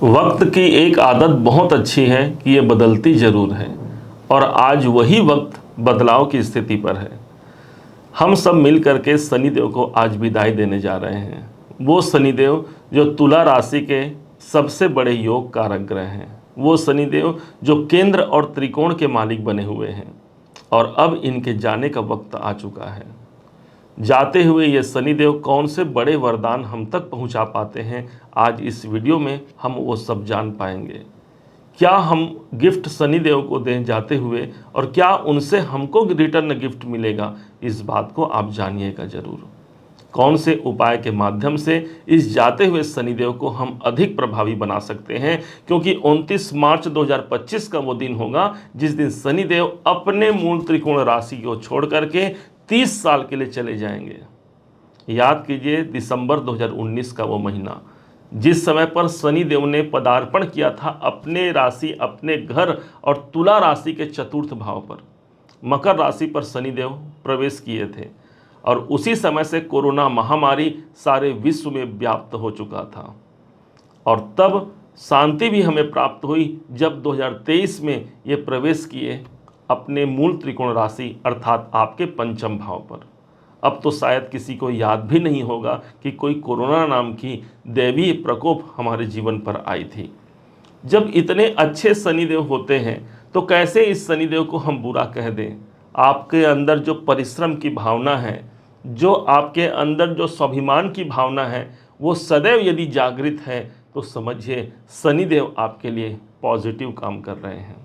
वक्त की एक आदत बहुत अच्छी है कि ये बदलती ज़रूर है और आज वही वक्त बदलाव की स्थिति पर है। हम सब मिल करके शनिदेव को आज विदाई देने जा रहे हैं। वो शनिदेव जो तुला राशि के सबसे बड़े योग कारक ग्रह हैं, वो शनिदेव जो केंद्र और त्रिकोण के मालिक बने हुए हैं और अब इनके जाने का वक्त आ चुका है। जाते हुए ये शनिदेव कौन से बड़े वरदान हम तक पहुंचा पाते हैं, आज इस वीडियो में हम वो सब जान पाएंगे। क्या हम गिफ्ट शनिदेव को दें जाते हुए और क्या उनसे हमको रिटर्न गिफ्ट मिलेगा, इस बात को आप जानिएगा ज़रूर। कौन से उपाय के माध्यम से इस जाते हुए शनिदेव को हम अधिक प्रभावी बना सकते हैं, क्योंकि 29 मार्च 2025 का वो दिन होगा जिस दिन शनिदेव अपने मूल त्रिकोण राशि को छोड़ करके 30 साल के लिए चले जाएंगे। याद कीजिए दिसंबर 2019 का वो महीना, जिस समय पर शनिदेव ने पदार्पण किया था अपने राशि, अपने घर और तुला राशि के चतुर्थ भाव पर। मकर राशि पर शनिदेव प्रवेश किए थे और उसी समय से कोरोना महामारी सारे विश्व में व्याप्त हो चुका था और तब शांति भी हमें प्राप्त हुई जब 2023 में ये प्रवेश किए अपने मूल त्रिकोण राशि अर्थात आपके पंचम भाव पर। अब तो शायद किसी को याद भी नहीं होगा कि कोई कोरोना नाम की दैवीय प्रकोप हमारे जीवन पर आई थी। जब इतने अच्छे शनिदेव होते हैं तो कैसे इस शनिदेव को हम बुरा कह दें। आपके अंदर जो परिश्रम की भावना है, जो आपके अंदर जो स्वाभिमान की भावना है, वो सदैव यदि जागृत है तो समझिए शनिदेव आपके लिए पॉजिटिव काम कर रहे हैं।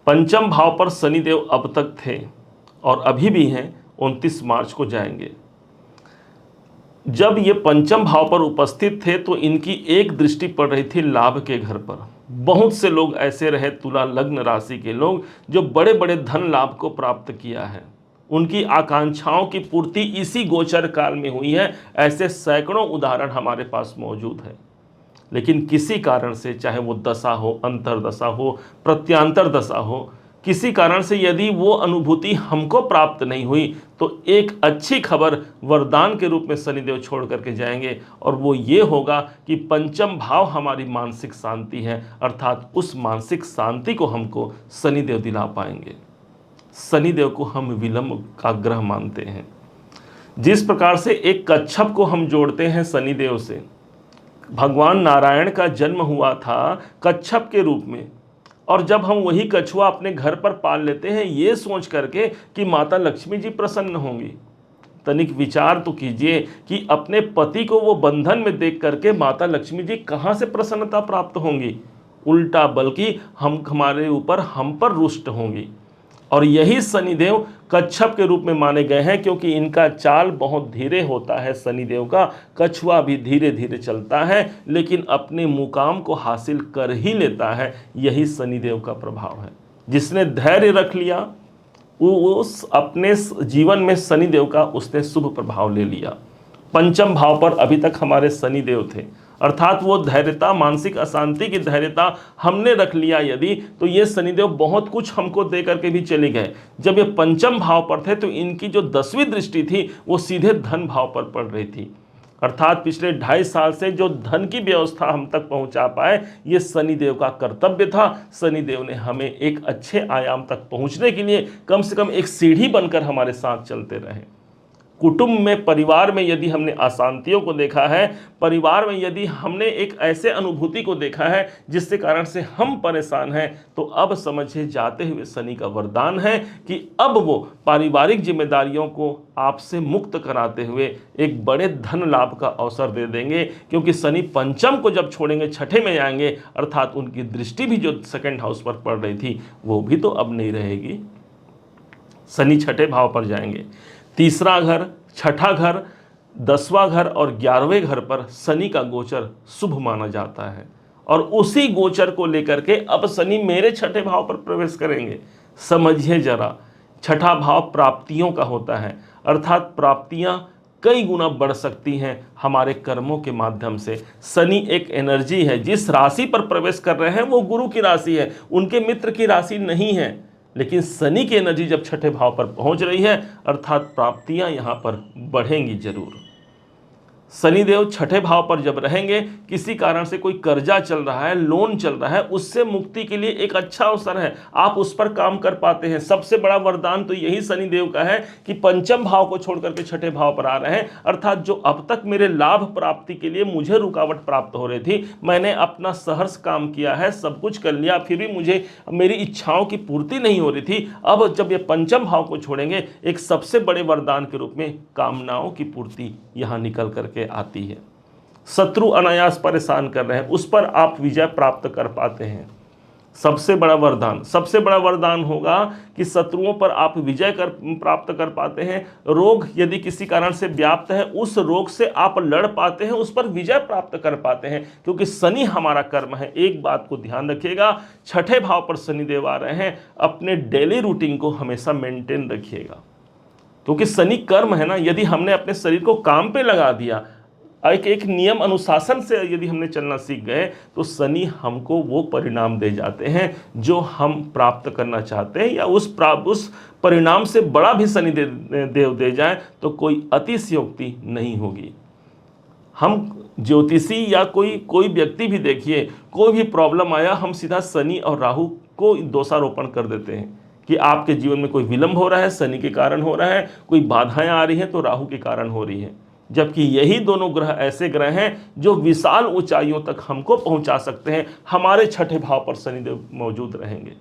पंचम भाव पर शनिदेव अब तक थे और अभी भी हैं, 29 मार्च को जाएंगे। जब ये पंचम भाव पर उपस्थित थे तो इनकी एक दृष्टि पड़ रही थी लाभ के घर पर। बहुत से लोग ऐसे रहे तुला लग्न राशि के लोग जो बड़े बड़े धन लाभ को प्राप्त किया है। उनकी आकांक्षाओं की पूर्ति इसी गोचर काल में हुई है। ऐसे सैकड़ों उदाहरण हमारे पास मौजूद है। लेकिन किसी कारण से, चाहे वो दशा हो, अंतरदशा हो, प्रत्यांतर दशा हो, किसी कारण से यदि वो अनुभूति हमको प्राप्त नहीं हुई तो एक अच्छी खबर वरदान के रूप में शनिदेव छोड़ करके जाएंगे और वो ये होगा कि पंचम भाव हमारी मानसिक शांति है, अर्थात उस मानसिक शांति को हमको शनिदेव दिला पाएंगे। शनिदेव को हम विलंब का ग्रह मानते हैं। जिस प्रकार से एक कच्छप को हम जोड़ते हैं शनिदेव से, भगवान नारायण का जन्म हुआ था कच्छप के रूप में, और जब हम वही कछुआ अपने घर पर पाल लेते हैं ये सोच करके कि माता लक्ष्मी जी प्रसन्न होंगी, तनिक विचार तो कीजिए कि अपने पति को वो बंधन में देख करके माता लक्ष्मी जी कहाँ से प्रसन्नता प्राप्त होंगी। उल्टा बल्कि हमारे ऊपर हम पर रुष्ट होंगी। और यही शनिदेव कच्छप के रूप में माने गए हैं, क्योंकि इनका चाल बहुत धीरे होता है। शनिदेव का कछुआ भी धीरे धीरे चलता है लेकिन अपने मुकाम को हासिल कर ही लेता है। यही शनिदेव का प्रभाव है। जिसने धैर्य रख लिया वो अपने जीवन में शनिदेव का उसने शुभ प्रभाव ले लिया। पंचम भाव पर अभी तक हमारे शनिदेव थे, अर्थात वो धैर्यता, मानसिक अशांति की धैर्यता हमने रख लिया यदि, तो ये शनिदेव बहुत कुछ हमको दे करके भी चले गए। जब ये पंचम भाव पर थे तो इनकी जो 10वीं दृष्टि थी वो सीधे धन भाव पर पड़ रही थी, अर्थात पिछले 2.5 साल से जो धन की व्यवस्था हम तक पहुंचा पाए ये शनिदेव का कर्तव्य था। शनिदेव ने हमें एक अच्छे आयाम तक पहुंचने के लिए कम से कम एक सीढ़ी बनकर हमारे साथ चलते रहे। कुटुंब में, परिवार में यदि हमने अशांतियों को देखा है, परिवार में यदि हमने एक ऐसे अनुभूति को देखा है जिसके कारण से हम परेशान हैं, तो अब समझिए जाते हुए शनि का वरदान है कि अब वो पारिवारिक जिम्मेदारियों को आपसे मुक्त कराते हुए एक बड़े धन लाभ का अवसर दे देंगे। क्योंकि शनि पंचम को जब छोड़ेंगे छठे में जाएंगे, अर्थात उनकी दृष्टि भी जो सेकंड हाउस पर पड़ रही थी वो भी तो अब नहीं रहेगी। शनि छठे भाव पर जाएंगे। तीसरा घर, छठा घर, 10वां घर और 11वें घर पर शनि का गोचर शुभ माना जाता है और उसी गोचर को लेकर के अब शनि मेरे छठे भाव पर प्रवेश करेंगे। समझिए जरा, छठा भाव प्राप्तियों का होता है, अर्थात प्राप्तियां कई गुना बढ़ सकती हैं हमारे कर्मों के माध्यम से। शनि एक एनर्जी है, जिस राशि पर प्रवेश कर रहे हैं वो गुरु की राशि है, उनके मित्र की राशि नहीं है। लेकिन शनि की एनर्जी जब छठे भाव पर पहुंच रही है, अर्थात प्राप्तियां यहां पर बढ़ेंगी जरूर। शनिदेव छठे भाव पर जब रहेंगे, किसी कारण से कोई कर्जा चल रहा है, लोन चल रहा है, उससे मुक्ति के लिए एक अच्छा अवसर है, आप उस पर काम कर पाते हैं। सबसे बड़ा वरदान तो यही शनिदेव का है कि पंचम भाव को छोड़ करके छठे भाव पर आ रहे हैं, अर्थात जो अब तक मेरे लाभ प्राप्ति के लिए मुझे रुकावट प्राप्त हो रही थी, मैंने अपना सहर्ष काम किया है, सब कुछ कर लिया, फिर भी मुझे मेरी इच्छाओं की पूर्ति नहीं हो रही थी। अब जब ये पंचम भाव को छोड़ेंगे, एक सबसे बड़े वरदान के रूप में कामनाओं की पूर्ति यहां निकल करके आती है। शत्रु अनायास परेशान कर रहे हैं, उस पर आप विजय प्राप्त कर पाते हैं। सबसे बड़ा वरदान होगा कि शत्रुओं पर आप विजय प्राप्त कर पाते हैं। रोग यदि किसी कारण से व्याप्त है, उस रोग से आप लड़ पाते हैं, उस पर विजय प्राप्त कर पाते हैं, क्योंकि शनि हमारा कर्म है। एक बात को ध्यान रखिएगा, छठे भाव पर शनिदेव आ रहे हैं, अपने डेली रूटीन को हमेशा मेंटेन रखिएगा, क्योंकि शनि कर्म है ना। यदि हमने अपने शरीर को काम पे लगा दिया, एक नियम अनुशासन से यदि हमने चलना सीख गए, तो शनि हमको वो परिणाम दे जाते हैं जो हम प्राप्त करना चाहते हैं, या उस परिणाम से बड़ा भी शनि देव दे जाए तो कोई अतिशयोक्ति नहीं होगी। हम ज्योतिषी या कोई व्यक्ति भी देखिए, कोई भी प्रॉब्लम आया, हम सीधा शनि और राहु को दोषारोपण कर देते हैं कि आपके जीवन में कोई विलंब हो रहा है, शनि के कारण हो रहा है, कोई बाधाएं आ रही हैं तो राहु के कारण हो रही है। जबकि यही दोनों ग्रह ऐसे ग्रह हैं जो विशाल ऊंचाइयों तक हमको पहुंचा सकते हैं। हमारे छठे भाव पर शनिदेव मौजूद रहेंगे।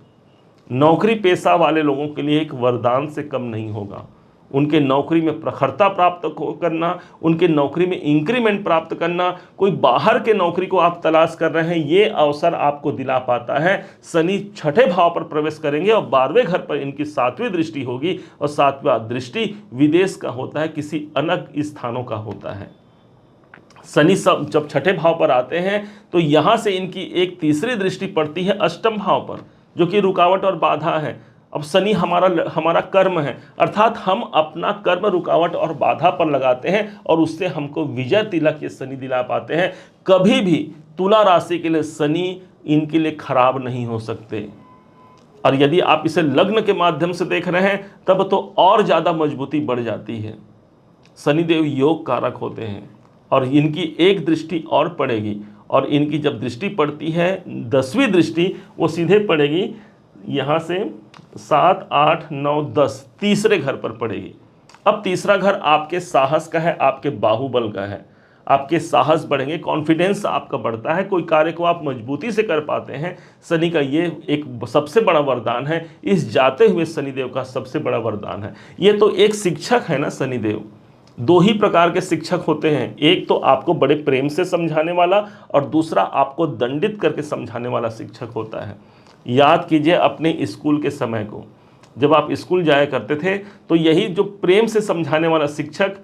नौकरी पेशा वाले लोगों के लिए एक वरदान से कम नहीं होगा। उनके नौकरी में प्रखरता प्राप्त करना, उनके नौकरी में इंक्रीमेंट प्राप्त करना, कोई बाहर के नौकरी को आप तलाश कर रहे हैं, ये अवसर आपको दिला पाता है। शनि छठे भाव पर प्रवेश करेंगे और 12वें घर पर इनकी 7वीं दृष्टि होगी, और 7वां दृष्टि विदेश का होता है, किसी अलग स्थानों का होता है। शनि सब जब छठे भाव पर आते हैं तो यहाँ से इनकी एक तीसरी दृष्टि पड़ती है अष्टम भाव पर, जो कि रुकावट और बाधा है। अब शनि हमारा कर्म है, अर्थात हम अपना कर्म रुकावट और बाधा पर लगाते हैं और उससे हमको विजय तिलक ये शनि दिला पाते हैं। कभी भी तुला राशि के लिए शनि इनके लिए खराब नहीं हो सकते, और यदि आप इसे लग्न के माध्यम से देख रहे हैं तब तो और ज़्यादा मजबूती बढ़ जाती है। शनिदेव योग कारक होते हैं, और इनकी एक दृष्टि और पड़ेगी, और इनकी जब दृष्टि पड़ती है 10वीं दृष्टि, वो सीधे पड़ेगी यहाँ से 7, 8, 9, 10 तीसरे घर पर पड़ेगी। अब तीसरा घर आपके साहस का है, आपके बाहुबल का है, आपके साहस बढ़ेंगे, कॉन्फिडेंस आपका बढ़ता है, कोई कार्य को आप मजबूती से कर पाते हैं। शनि का ये एक सबसे बड़ा वरदान है, इस जाते हुए शनिदेव का सबसे बड़ा वरदान है। ये तो एक शिक्षक है ना शनिदेव। दो ही प्रकार के शिक्षक होते हैं, एक तो आपको बड़े प्रेम से समझाने वाला, और दूसरा आपको दंडित करके समझाने वाला शिक्षक होता है। याद कीजिए अपने स्कूल के समय को, जब आप स्कूल जाया करते थे तो यही जो प्रेम से समझाने वाला शिक्षक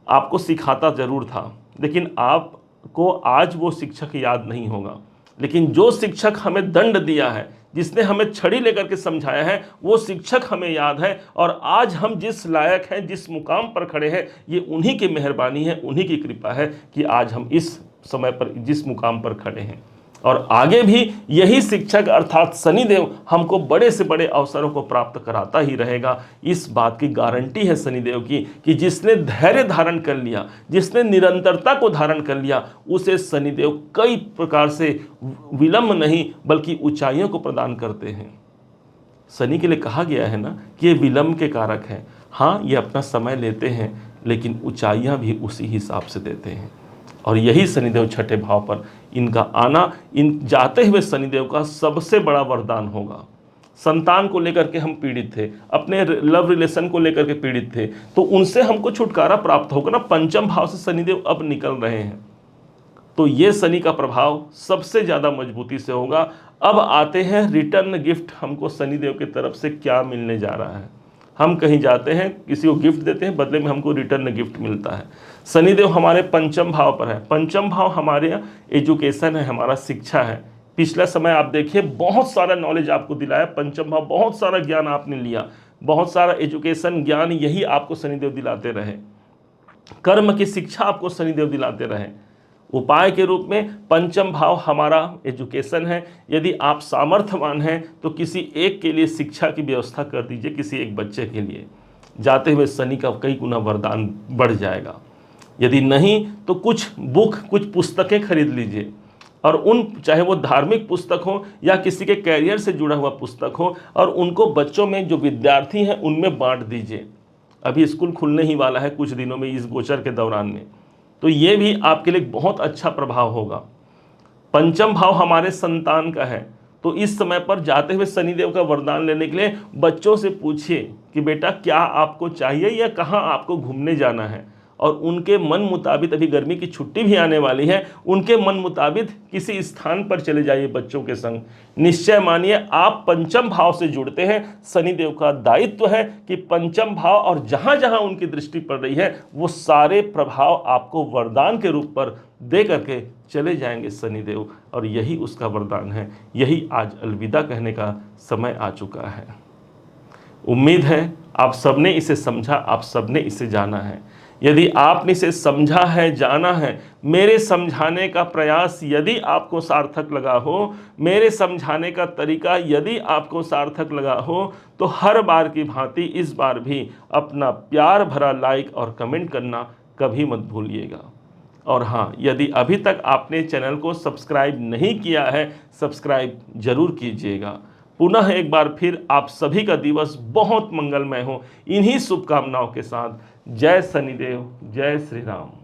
आपको सिखाता ज़रूर था, लेकिन आपको आज वो शिक्षक याद नहीं होगा। लेकिन जो शिक्षक हमें दंड दिया है, जिसने हमें छड़ी लेकर के समझाया है, वो शिक्षक हमें याद है, और आज हम जिस लायक हैं, जिस मुकाम पर खड़े हैं, ये उन्हीं की मेहरबानी है, उन्हीं की कृपा है कि आज हम इस समय पर जिस मुकाम पर खड़े हैं। और आगे भी यही शिक्षक अर्थात शनिदेव हमको बड़े से बड़े अवसरों को प्राप्त कराता ही रहेगा। इस बात की गारंटी है शनिदेव की कि जिसने धैर्य धारण कर लिया, जिसने निरंतरता को धारण कर लिया, उसे शनिदेव कई प्रकार से विलंब नहीं बल्कि ऊंचाइयों को प्रदान करते हैं। शनि के लिए कहा गया है ना कि ये विलंब के कारक हैं। हाँ, ये अपना समय लेते हैं, लेकिन ऊंचाइयाँ भी उसी हिसाब से देते हैं। और यही शनिदेव छठे भाव पर इनका आना, इन जाते हुए शनिदेव का सबसे बड़ा वरदान होगा। संतान को लेकर के हम पीड़ित थे, अपने लव रिलेशन को लेकर के पीड़ित थे, तो उनसे हमको छुटकारा प्राप्त होगा ना। पंचम भाव से शनिदेव अब निकल रहे हैं, तो ये शनि का प्रभाव सबसे ज़्यादा मजबूती से होगा। अब आते हैं रिटर्न गिफ्ट, हमको शनिदेव की तरफ से क्या मिलने जा रहा है। हम कहीं जाते हैं, किसी को गिफ्ट देते हैं, बदले में हमको रिटर्न गिफ्ट मिलता है। शनिदेव हमारे पंचम भाव पर है। पंचम भाव हमारे एजुकेशन है, हमारा शिक्षा है। पिछला समय आप देखिए, बहुत सारा नॉलेज आपको दिलाया पंचम भाव, बहुत सारा ज्ञान आपने लिया, बहुत सारा एजुकेशन ज्ञान यही आपको शनिदेव दिलाते रहे। कर्म की शिक्षा आपको शनिदेव दिलाते रहे। उपाय के रूप में पंचम भाव हमारा एजुकेशन है। यदि आप सामर्थ्यवान हैं तो किसी एक के लिए शिक्षा की व्यवस्था कर दीजिए, किसी एक बच्चे के लिए। जाते हुए शनि का कई गुना वरदान बढ़ जाएगा। यदि नहीं तो कुछ बुक, कुछ पुस्तकें खरीद लीजिए और उन, चाहे वो धार्मिक पुस्तक हो या किसी के कैरियर से जुड़ा हुआ पुस्तक हो, और उनको बच्चों में, जो विद्यार्थी हैं उनमें बांट दीजिए। अभी स्कूल खुलने ही वाला है कुछ दिनों में, इस गोचर के दौरान में, तो ये भी आपके लिए बहुत अच्छा प्रभाव होगा। पंचम भाव हमारे संतान का है, तो इस समय पर जाते हुए शनिदेव का वरदान लेने के लिए बच्चों से पूछिए कि बेटा क्या आपको चाहिए या कहाँ आपको घूमने जाना है, और उनके मन मुताबिक, अभी गर्मी की छुट्टी भी आने वाली है, उनके मन मुताबिक किसी स्थान पर चले जाइए बच्चों के संग। निश्चय मानिए आप पंचम भाव से जुड़ते हैं, शनिदेव का दायित्व है कि पंचम भाव और जहाँ जहाँ उनकी दृष्टि पड़ रही है वो सारे प्रभाव आपको वरदान के रूप पर दे करके चले जाएंगे शनिदेव, और यही उसका वरदान है। यही आज अलविदा कहने का समय आ चुका है। उम्मीद है आप सबने इसे समझा, आप सबने इसे जाना है। यदि आपने इसे समझा है, जाना है, मेरे समझाने का प्रयास यदि आपको सार्थक लगा हो, मेरे समझाने का तरीका यदि आपको सार्थक लगा हो, तो हर बार की भांति इस बार भी अपना प्यार भरा लाइक और कमेंट करना कभी मत भूलिएगा। और हाँ, यदि अभी तक आपने चैनल को सब्सक्राइब नहीं किया है, सब्सक्राइब जरूर कीजिएगा। पुनः एक बार फिर आप सभी का दिवस बहुत मंगलमय हो, इन्हीं शुभकामनाओं के साथ। जय शनिदेव, जय श्री राम।